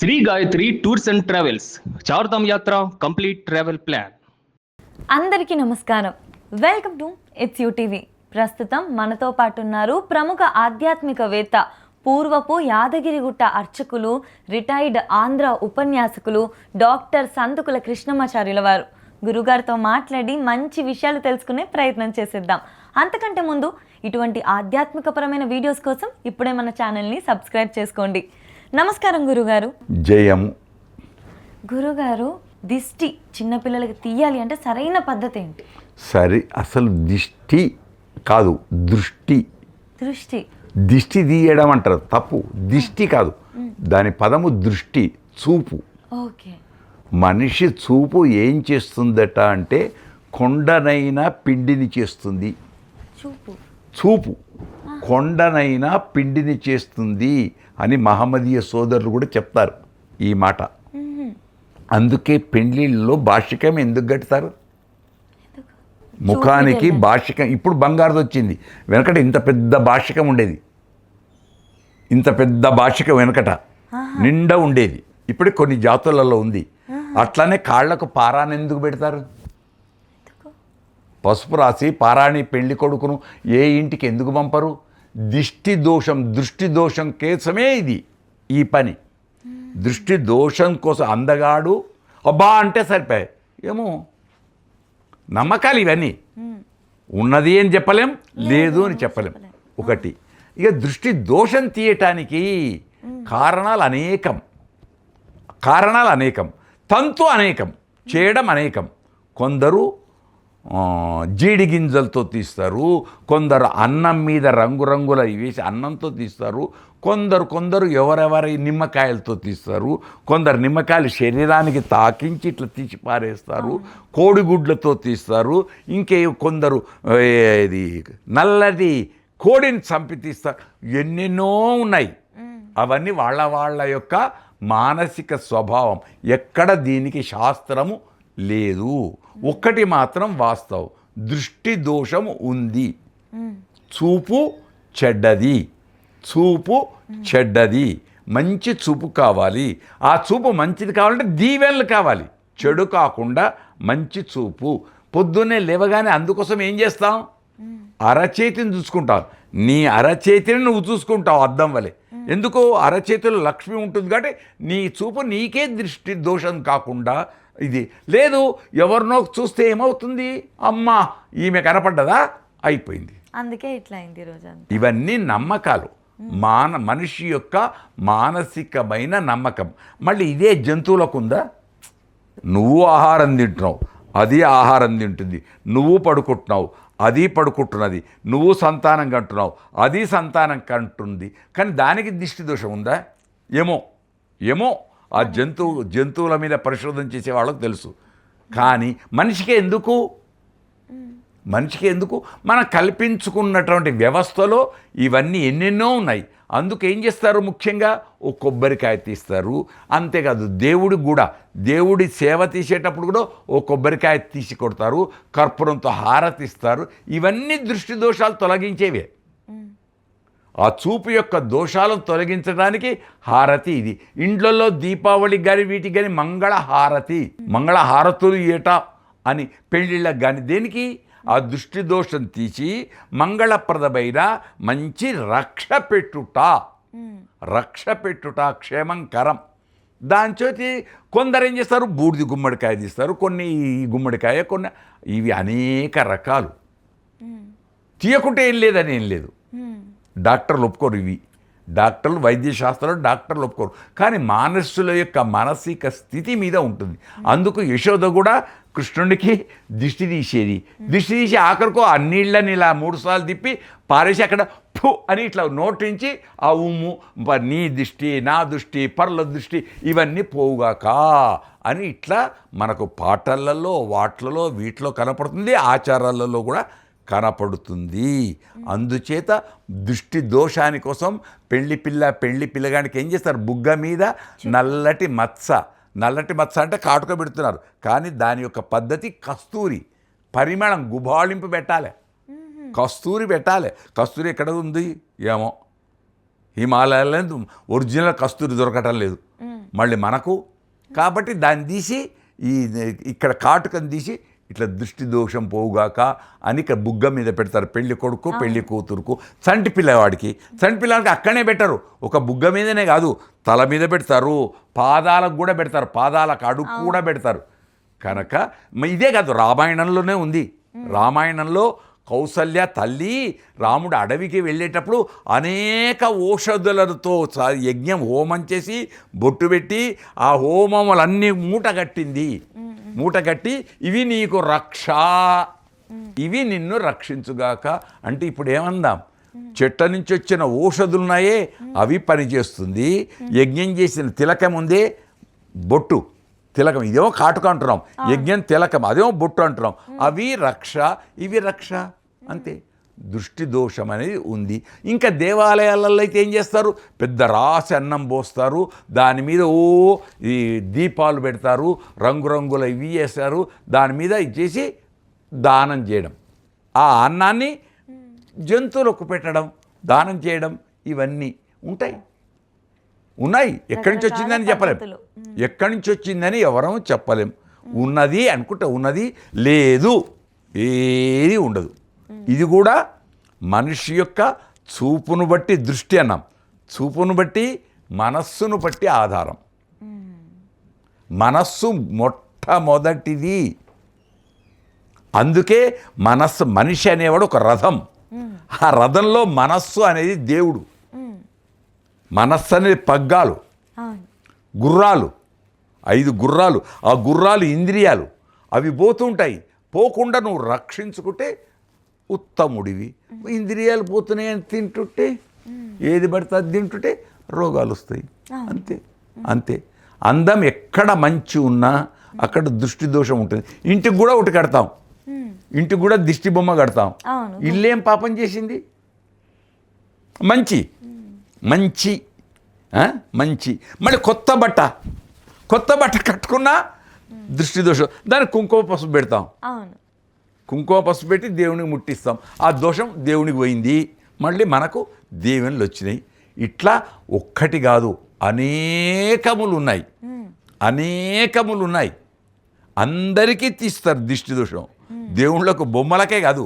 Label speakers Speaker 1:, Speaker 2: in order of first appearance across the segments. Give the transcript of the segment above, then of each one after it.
Speaker 1: Shri Gayatri tours and travels Chardham యాత్ర complete travel plan.
Speaker 2: అందరికీ నమస్కారం. Welcome to it's you TV. ప్రస్తుతం మనతో పాటు ఉన్నారు ప్రముఖ ఆధ్యాత్మికవేత్త, పూర్వపు యాదగిరిగుట్ట అర్చకులు, రిటైర్డ్ ఆంధ్ర ఉపన్యాసకులు డాక్టర్ సందుకుల కృష్ణమాచార్యుల వారు. గురుగారితో మాట్లాడి మంచి విషయాలు తెలుసుకునే ప్రయత్నం చేసేద్దాం. అంతకంటే ముందు ఇటువంటి ఆధ్యాత్మికపరమైన వీడియోస్ కోసం ఇప్పుడే మన ఛానల్ని సబ్స్క్రైబ్ చేసుకోండి. నమస్కారం గురుగారు.
Speaker 3: జయము.
Speaker 2: గురుగారు, దిష్టి చిన్నపిల్లలకి తీయాలి అంటే సరైన పద్ధతి ఏంటి?
Speaker 3: అసలు దిష్టి కాదు, దృష్టి.
Speaker 2: దృష్టి
Speaker 3: దిష్టి తీయడం అంటారు, తప్పు. దిష్టి కాదు, దాని పదము దృష్టి, చూపు.
Speaker 2: ఓకే.
Speaker 3: మనిషి చూపు ఏం చేస్తుందట అంటే కొండనైనా పిండిని చేస్తుంది. చూపు కొండనైనా పిండిని చేస్తుంది అని మహమ్మదీయ సోదరులు కూడా చెప్తారు ఈ మాట. అందుకే పెండ్లిళ్ళలో భాషికం ఎందుకు కడతారు? ముఖానికి భాషికం. ఇప్పుడు బంగారుది వచ్చింది, వెనకట ఇంత పెద్ద భాషికం ఉండేది. ఇంత పెద్ద భాషికం వెనకట నిండా ఉండేది. ఇప్పుడు కొన్ని జాతులలో ఉంది. అట్లానే కాళ్లకు పారాన్ని ఎందుకు పెడతారు? పసుపు రాసి పారాణి పెళ్లి కొడుకును ఏ ఇంటికి ఎందుకు పంపరు? దృష్టి దోషం కేసమే ఇది, ఈ పని. దృష్టి దోషం కోసం అందగాడు అబ్బా అంటే సరిపోయి ఏమో నమ్మకాలు ఇవన్నీ. ఉన్నది అని చెప్పలేం, లేదు అని చెప్పలేం. ఒకటి. ఇక దృష్టి దోషం తీయటానికి కారణాలు అనేకం, తంతు అనేకం, చేయడం అనేకం. కొందరు జీడి గింజలతో తీస్తారు, కొందరు అన్నం మీద రంగురంగుల వేసి అన్నంతో తీస్తారు, కొందరు ఎవరెవరి నిమ్మకాయలతో తీస్తారు, కొందరు నిమ్మకాయలు శరీరానికి తాకించి ఇట్లా తీసి పారేస్తారు, కోడిగుడ్లతో తీస్తారు, కొందరు ఇది నల్లది కోడిని చంపి తీస్తారు. ఎన్నెన్నో ఉన్నాయి. అవన్నీ వాళ్ళ యొక్క మానసిక స్వభావం. ఎక్కడ దీనికి శాస్త్రము లేదు. ఒక్కటి మాత్రం వాస్తవం, దృష్టి దోషం ఉంది. చూపు చెడ్డది. మంచి చూపు కావాలి. ఆ చూపు మంచిది కావాలంటే దీవెనలు కావాలి. చెడు కాకుండా మంచి చూపు. పొద్దున్నే లేవగానే అందుకోసం ఏం చేస్తాం? అరచేతిని చూసుకుంటావు. నీ అరచేతిని నువ్వు చూసుకుంటావు అద్దం వలె. ఎందుకు? అరచేతిలో లక్ష్మి ఉంటుంది కాబట్టి నీ చూపు నీకే దృష్టి దోషం కాకుండా. ఇది లేదు, ఎవరినో చూస్తే ఏమవుతుంది? అమ్మా ఈమె కనపడ్డదా, అయిపోయింది.
Speaker 2: అందుకే ఇట్లా అయింది రోజు.
Speaker 3: ఇవన్నీ నమ్మకాలు, మనిషి యొక్క మానసికమైన నమ్మకం. మళ్ళీ ఇదే జంతువులకు ఉందా? నువ్వు ఆహారం తింటున్నావు, అది ఆహారం తింటుంది. నువ్వు పడుకుంటున్నావు, అది పడుకుంటున్నది. నువ్వు సంతానం కంటున్నావు, అది సంతానం కంటుంది. కానీ దానికి దిష్టి దోషం ఉందా? ఏమో ఆ జంతువుల మీద పరిశోధన చేసే వాళ్ళకు తెలుసు. కానీ మనిషికి ఎందుకు? మనం కల్పించుకున్నటువంటి వ్యవస్థలో ఇవన్నీ ఎన్నెన్నో ఉన్నాయి. అందుకు ఏం చేస్తారు? ముఖ్యంగా ఓ కొబ్బరికాయ తీస్తారు. అంతేకాదు దేవుడికి కూడా, దేవుడి సేవ తీసేటప్పుడు కూడా ఓ కొబ్బరికాయ తీసి కొడతారు, కర్పూరంతో హారతిస్తారు. ఇవన్నీ దృష్టి దోషాలు తొలగించేవే. ఆ చూపు యొక్క దోషాలను తొలగించడానికి హారతి ఇది. ఇండ్లలో దీపావళికి కానీ వీటికి కానీ మంగళహారతులు ఏటా అని పెళ్ళిళ్ళకి కానీ దేనికి? ఆ దృష్టి దోషం తీసి మంగళప్రదమైన మంచి రక్ష పెట్టుట క్షేమంకరం. దాంతోటి కొందరు ఏం చేస్తారు? బూడిది గుమ్మడికాయ తీస్తారు, కొన్ని గుమ్మడికాయ, కొన్ని ఇవి అనేక రకాలు. తీయకుంటే ఏం లేదు. డాక్టర్లు ఒప్పుకోరు. ఇవి డాక్టర్లు, వైద్యశాస్త్రంలో డాక్టర్లు ఒప్పుకోరు. కానీ మానసుల యొక్క మానసిక స్థితి మీద ఉంటుంది. అందుకు యశోద కూడా కృష్ణుడికి దిష్టి తీసి ఆఖరికో ఆ నీళ్ళని ఇలా 3 సార్లు తిప్పి పారేసి అక్కడ ఫు అని ఇట్లా నోటించి ఆ ఉమ్ము, నీ దృష్టి, నా దృష్టి, పర్ల దృష్టి ఇవన్నీ పోవుగాక అని ఇట్లా మనకు పాటలలో, వాట్లలో, వీటిలో కనపడుతుంది. ఆచారాలలో కూడా కనపడుతుంది. అందుచేత దృష్టి దోషాని కోసం పెళ్లి పిల్లగానికి ఏం చేస్తారు? బుగ్గ మీద నల్లటి మచ్చ అంటే కాటుక పెడుతున్నారు. కానీ దాని యొక్క పద్ధతి కస్తూరి పరిమళం, గుబాళింపు పెట్టాలి, కస్తూరి పెట్టాలి. కస్తూరి ఎక్కడ ఉంది ఏమో, హిమాలయాల్లో ఒరిజినల్ కస్తూరి దొరకటం లేదు. మళ్ళీ మనకు. కాబట్టి దాన్ని తీసి ఇక్కడ కాటుకను తీసి ఇట్లా దృష్టి దోషం పోవుగాక అని ఇక్కడ బుగ్గ మీద పెడతారు. పెళ్లి కొడుకు పెళ్లి కూతురుకు, చంటి పిల్లవాడికి అక్కడనే పెట్టరు. ఒక బుగ్గ మీదనే కాదు, తల మీద పెడతారు, పాదాలకు కూడా పెడతారు, పాదాలకు అడుగు కూడా పెడతారు. కనుక ఇదే కాదు, రామాయణంలోనే ఉంది. రామాయణంలో కౌసల్య తల్లి రాముడు అడవికి వెళ్ళేటప్పుడు అనేక ఔషధులతో యజ్ఞం హోమం చేసి బొట్టు పెట్టి ఆ హోమములన్నీ మూటగట్టి ఇవి నీకు రక్ష, ఇవి నిన్ను రక్షించుగాక అంటే ఇప్పుడు ఏమందాం, చెట్ల నుంచి వచ్చిన ఔషధులున్నాయే అవి పనిచేస్తుంది. యజ్ఞం చేసిన తిలకం ఉందే బొట్టు, తిలకం ఇదేమో కాటుక అంటున్నాం, యజ్ఞం తిలకం అదేమో బొట్టు అంటున్నాం. అవి రక్ష, ఇవి రక్ష అంతే. దృష్టి దోషం అనేది ఉంది. ఇంకా దేవాలయాలలో అయితే ఏం చేస్తారు, పెద్ద రాసి అన్నం పోస్తారు, దాని మీద ఈ దీపాలు పెడతారు, రంగురంగుల ఇవి చేస్తారు, దాని మీద ఇచ్చేసి దానం చేయడం, ఆ అన్నాన్ని జంతువులకు పెట్టడం, దానం చేయడం, ఇవన్నీ ఉన్నాయి. ఎక్కడి నుంచి వచ్చిందని చెప్పలేం, ఎక్కడి నుంచి వచ్చిందని ఎవరూ చెప్పలేం. ఉన్నది అనుకుంటే ఉన్నది, లేదు ఏది ఉండదు. ఇది కూడా మనిషి యొక్క చూపును బట్టి దృష్టి అన్నాం, చూపును బట్టి మనస్సును బట్టి ఆధారం. మనస్సు మొట్టమొదటిది. అందుకే మనిషి అనేవాడు ఒక రథం. ఆ రథంలో మనస్సు అనేది దేవుడు. మనస్సు అనేది పగ్గాలు, గుర్రాలు, 5 గుర్రాలు. ఆ గుర్రాలు ఇంద్రియాలు, అవి పోతుంటాయి. పోకుండా నువ్వు రక్షించుకుంటే ఉత్తముడివి. ఇంద్రియాలు పోతున్నాయని తింటుంటే, ఏది పడితే అది తింటుంటే రోగాలు వస్తాయి. అంతే. అందం ఎక్కడ మంచి ఉన్నా అక్కడ దృష్టి దోషం ఉంటుంది. ఇంటికి కూడా ఒకటి కడతాం, ఇంటికి కూడా దిష్టి బొమ్మ కడతాం. ఇల్లేం పాపం చేసింది? మంచి. మళ్ళీ కొత్త బట్ట కట్టుకున్నా దృష్టి దోషం. దానికి కుంకుమ పసుపు పెడతాం, కుంకుమ పసుపు పెట్టి దేవునికి ముట్టిస్తాం. ఆ దోషం దేవునికి పోయింది, మళ్ళీ మనకు దీవెనలు వచ్చినాయి. ఇట్లా ఒక్కటి కాదు, అనేకములు ఉన్నాయి. అందరికీ తీస్తారు దిష్టి దోషం. దేవుళ్ళకు బొమ్మలకే కాదు,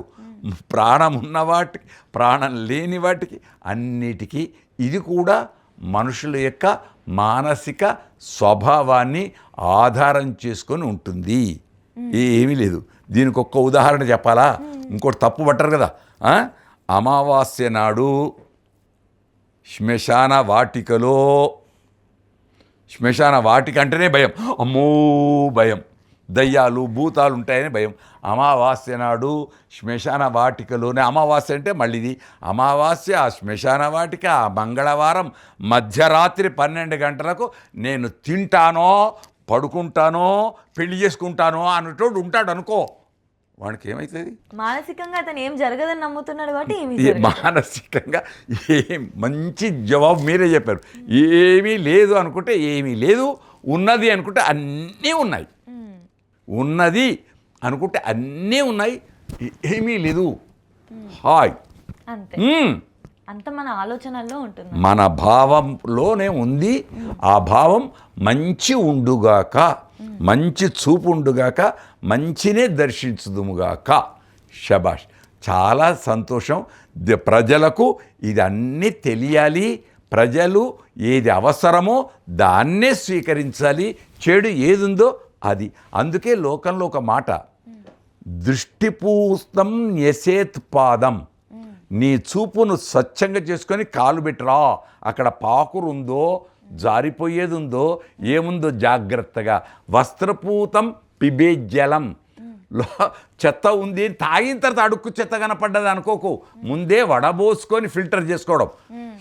Speaker 3: ప్రాణం ఉన్న వాటికి, ప్రాణం లేని వాటికి, అన్నిటికీ. ఇది కూడా మనుషుల యొక్క మానసిక స్వభావాన్ని ఆధారం చేసుకొని ఉంటుంది. ఏమీ లేదు. దీనికి ఒక్క ఉదాహరణ చెప్పాలా? ఇంకోటి తప్పు పట్టరు కదా. అమావాస్య నాడు శ్మశాన వాటిక అంటేనే భయం, అమ్మో భయం, దయ్యాలు భూతాలు ఉంటాయని భయం. అమావాస్య నాడు శ్మశాన వాటికలోనే, అమావాస్య అంటే మళ్ళీది అమావాస్య, ఆ శ్మశాన వాటిక, ఆ మంగళవారం మధ్యరాత్రి 12 గంటలకు నేను తింటానో పడుకుంటానో పెళ్లి చేసుకుంటానో అన్నట్టు ఉంటాడు అనుకో, వాడికి ఏమవుతుంది?
Speaker 2: మానసికంగా అతను ఏం జరగదని నమ్ముతున్నాడు కాబట్టి
Speaker 3: మానసికంగా మంచి జవాబు మీరే చెప్పారు. ఏమీ లేదు అనుకుంటే ఏమీ లేదు, ఉన్నది అనుకుంటే అన్నీ ఉన్నాయి. ఉన్నది అనుకుంటే అన్నీ ఉన్నాయి, ఏమీ లేదు. హాయ్
Speaker 2: అంత మన ఆలోచనల్లో ఉంటుంది,
Speaker 3: మన భావంలోనే ఉంది. ఆ భావం మంచి ఉండుగాక, మంచి చూపు ఉండుగాక, మంచినే దర్శించుదుముగాక. శబాష్, చాలా సంతోషం. ప్రజలకు ఇది అన్నీ తెలియాలి. ప్రజలు ఏది అవసరమో దాన్నే స్వీకరించాలి, చెడు ఏదుందో అది. అందుకే లోకంలో ఒక మాట, దృష్టిపూస్తం యసేత్ పాదం. నీ చూపును స్వచ్ఛంగా చేసుకొని కాలు పెట్టరా, అక్కడ పాకురు ఉందో, జారిపోయేది ఉందో, ఏముందో జాగ్రత్తగా. వస్త్రపూతం పిబేజ్జలం, చెత్త ఉంది తాగిన తర్వాత అడుక్కు చెత్త కనపడ్డది అనుకోకు, ముందే వడబోసుకొని ఫిల్టర్ చేసుకోవడం,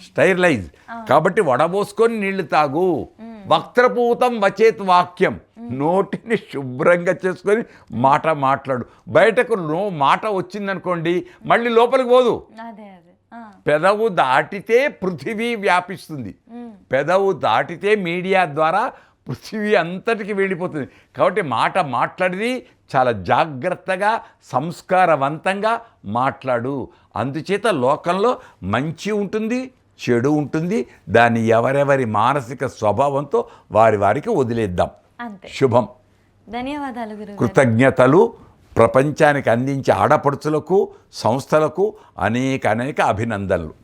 Speaker 3: స్టైరిలైజ్. కాబట్టి వడబోసుకొని నీళ్లు తాగు. వక్త్రపూతం వచేత్ వాక్యం, నోటిని శుభ్రంగా చేసుకొని మాట్లాడు. బయటకు మాట వచ్చిందనుకోండి మళ్ళీ లోపలికి పోదు. పెదవు దాటితే పృథివీ వ్యాపిస్తుంది, పెదవు దాటితే మీడియా ద్వారా పృథివీ అంతటికి వెళ్ళిపోతుంది. కాబట్టి మాట్లాడేది చాలా జాగ్రత్తగా సంస్కారవంతంగా మాట్లాడు. అందుచేత లోకంలో మంచి ఉంటుంది, చెడు ఉంటుంది. దాన్ని ఎవరెవరి మానసిక స్వభావంతో వారికి వదిలేద్దాం.
Speaker 2: అంతే.
Speaker 3: శుభం.
Speaker 2: ధన్యవాదాలు గురుగారు.
Speaker 3: కృతజ్ఞతలు. ప్రపంచానికి అందించే ఆడపడుచులకు, సంస్థలకు అనేక అభినందనలు.